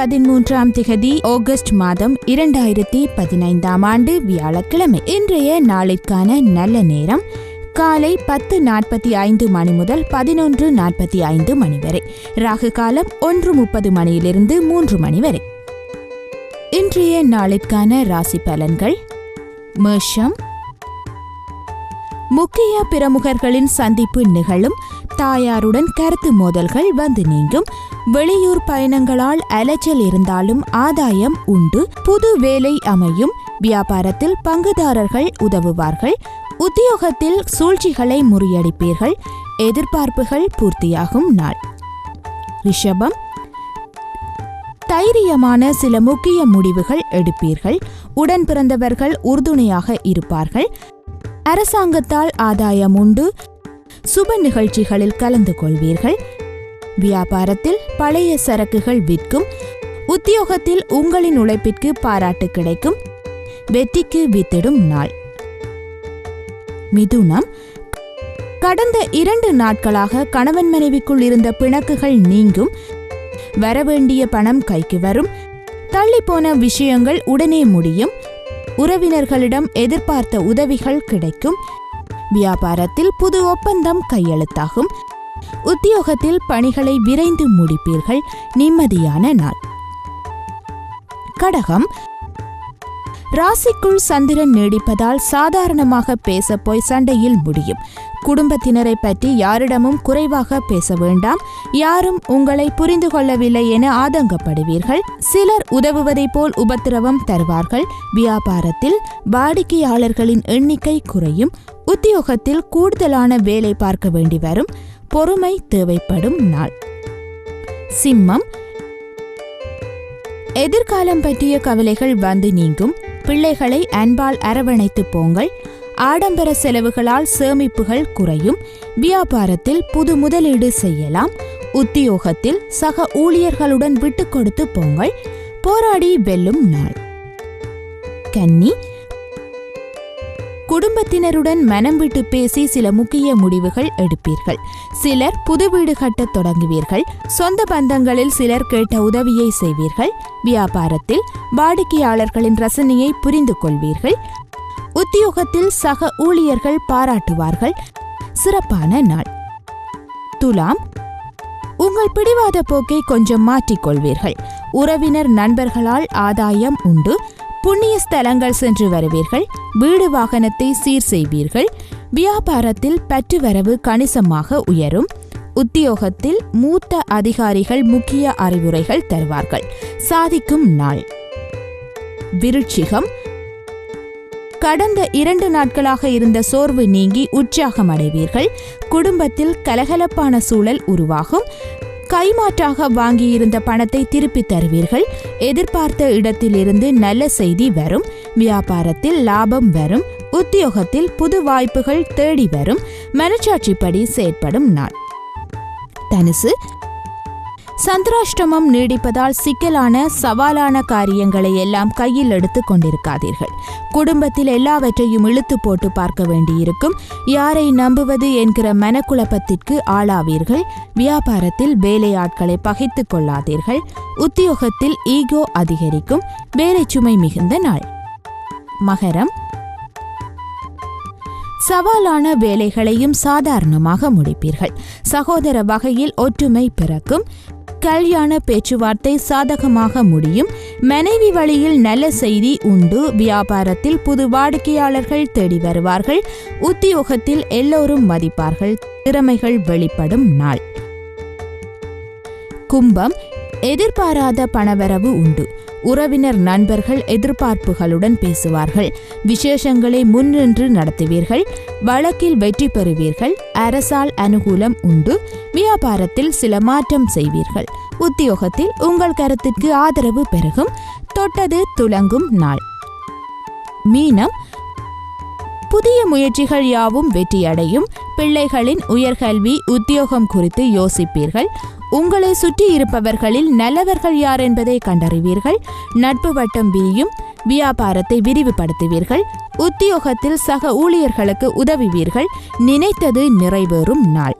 13ஆம் திகதி ஆகஸ்ட் மாதம் 2015ஆம் ஆண்டு வியாழக்கிழமை. இன்றைய நாளிற்கான நல்ல நேரம் காலை 10:45 மணி முதல் 11:45 மணி வரை. ராகு காலம் 1:30 மணியிலிருந்து 3 மணி வரை. இன்றைய நாளிற்கான ராசி பலன்கள். மேஷம். முக்கிய பிரமுகர்களின் சந்திப்பு நிகழும். தாயாருடன் கருத்து மோதல்கள் வந்து நீங்கும். வெளியூர் பயணங்களால் அலைச்சல் இருந்தாலும் ஆதாயம் உண்டு. புது வேலை அமையும். வியாபாரத்தில் பங்குதாரர்கள் உதவுவார்கள். உத்தியோகத்தில் சூழ்ச்சிகளை முறியடிப்பீர்கள். எதிர்பார்ப்புகள் பூர்த்தியாகும் நாள். ரிஷபம். தைரியமான சில முக்கிய முடிவுகள் எடுப்பீர்கள். உடன் பிறந்தவர்கள் உறுதுணையாக இருப்பார்கள். அரசாங்கத்தால் ஆதாயம் உண்டு. சுப நிகழ்ச்சிகளில் கலந்து கொள்வீர்கள். வியாபாரத்தில் பழைய சரக்குகள் விற்கும். உத்தியோகத்தில் உங்களின் உழைப்பிற்கு பாராட்டு கிடைக்கும். வெற்றிக்கு வித்திடும் நாள். மிதுனம். கடந்த 2 நாட்களாக கணவன் மனைவிக்குள் இருந்த பிணக்குகள் நீங்கும். வரவேண்டிய பணம் கைக்கு வரும். தள்ளிப்போன விஷயங்கள் உடனே முடியும். உறவினர்களிடம் எதிர்பார்த்த உதவிகள் கிடைக்கும். வியாபாரத்தில் புது ஒப்பந்தம் கையெழுத்தாகும். உத்தியோகத்தில் பணிகளை விரைந்து முடிப்பீர்கள். நிம்மதியான நாள். கடகம். ராசிக்குள் சந்திரன் நீடிப்பதால் சாதாரணமாக பேச போய் சண்டையில் முடியும். குடும்பத்தினரை பற்றி யாரிடமும் குறைவாக பேச வேண்டாம். யாரும் உங்களை புரிந்து கொள்ளவில்லை என ஆதங்கப்படுவீர்கள். சிலர் உதவுவதை போல் உபத்திரவம் தருவார்கள். வியாபாரத்தில் வாடிக்கையாளர்களின் எண்ணிக்கை குறையும். உத்தியோகத்தில் கூடுதலான வேலை பார்க்க வேண்டி வரும். பொறுமை தேவைப்படும் நாள். சிம்மம். எதிர்காலம் பற்றிய கவலைகள் வந்து நீங்கும். பிள்ளைகளை அன்பால் அரவணைத்து போங்கள். ஆடம்பர செலவுகளால் சேமிப்புகள் குறையும். வியாபாரத்தில் புது முதலீடு செய்யலாம். உத்தியோகத்தில் சக ஊழியர்களுடன் விட்டு கொடுத்து போங்கள். போராடி வெல்லும் நாள். கன்னி. குடும்பத்தினருடன் மனம் விட்டு பேசி சில முக்கிய முடிவுகள் எடுப்பீர்கள். சிலர் புது வீடு கட்டத் தொடங்குவீர்கள். சொந்த பந்தங்களில் சிலர் கேட்ட உதவியை செய்வீர்கள். வியாபாரத்தில் வாடிக்கையாளர்களின் ரசனையை புரிந்து கொள்வீர்கள். உத்தியோகத்தில் சக ஊழியர்கள் பாராட்டுவார்கள். சிறப்பான நாள். துலாம். உங்கள் பிடிவாத போக்கை கொஞ்சம் மாற்றிக்கொள்வீர்கள். உறவினர் நண்பர்களால் ஆதாயம் உண்டு. புண்ணிய ஸ்தலங்கள் சென்று வருவீர்கள். வீடு வாகனத்தை சீர் செய்வீர்கள். வியாபாரத்தில் பற்றுவரவு கணிசமாக உயரும். உத்தியோகத்தில் மூத்த அதிகாரிகள் முக்கிய அறிவுரைகள் தருவார்கள். சாதிக்கும் நாள். விருட்சிகம். கடந்த 2 நாட்களாக இருந்த சோர்வு நீங்கி உற்சாகம் அடைவீர்கள். குடும்பத்தில் கலகலப்பான சூழல் உருவாகும். கைமாற்றாக வாங்கியிருந்த பணத்தை திருப்பி தருவீர்கள். எதிர்பார்த்த இடத்திலிருந்து நல்ல செய்தி வரும். வியாபாரத்தில் லாபம் வரும். உத்தியோகத்தில் புது வாய்ப்புகள் தேடி வரும். மனச்சாட்சிப்படி செயற்படும் நாள். தனுசு. சந்திராஷ்டமம் நீடிப்பதால் சிக்கலான சவாலான காரியங்களை எல்லாம் கையில் எடுத்து கொண்டிருக்காதீர்கள். குடும்பத்தில் எல்லாவற்றையும் இழுத்து போட்டு பார்க்க வேண்டியிருக்கும். யாரை நம்புவது என்கிற மனக்குழப்பத்திற்கு ஆளாவீர்கள். வியாபாரத்தில் வேலையாட்களை பகைத்துக் கொள்ளாதீர்கள். உத்தியோகத்தில் ஈகோ அதிகரிக்கும். வேலை சுமை மிகுந்த நாள். மகரம். சவாலான வேலைகளையும் சாதாரணமாக முடிப்பீர்கள். சகோதர வகையில் ஒற்றுமை பிறக்கும். கல்யாண பேச்சுவார்த்தை சாதகமாக முடியும். மனைவி வழியில் நல்ல செய்தி உண்டு. வியாபாரத்தில் புது வாடிக்கையாளர்கள் தேடி வருவார்கள். உத்தியோகத்தில் எல்லோரும் மதிப்பார்கள். திறமைகள் வெளிப்படும் நாள். கும்பம். எதிர்பாராத பணவரவு உண்டு. உறவினர் நண்பர்கள் எதிர்பார்ப்புகளுடன் பேசுவார்கள். விசேஷங்களை முன்னின்று நடத்துவீர்கள். வழக்கில் வெற்றி பெறுவீர்கள். அரசால் அனுகூலம் உண்டு. வியாபாரத்தில் சில மாற்றம் செய்வீர்கள். உத்தியோகத்தில் உங்கள் கருத்திற்கு ஆதரவு பெருகும். தொட்டது துலங்கும் நாள். மீனம். புதிய முயற்சிகள் யாவும் வெற்றியடையும். பிள்ளைகளின் உயர்கல்வி உத்தியோகம் குறித்து யோசிப்பீர்கள். உங்களை சுற்றி இருப்பவர்களில் நல்லவர்கள் யார் என்பதை கண்டறிவீர்கள். நட்பு வட்டம் விரியும். வியாபாரத்தை விரிவுபடுத்துவீர்கள். உத்தியோகத்தில் சக ஊழியர்களுக்கு உதவுவீர்கள். நினைத்தது நிறைவேறும் நாள்.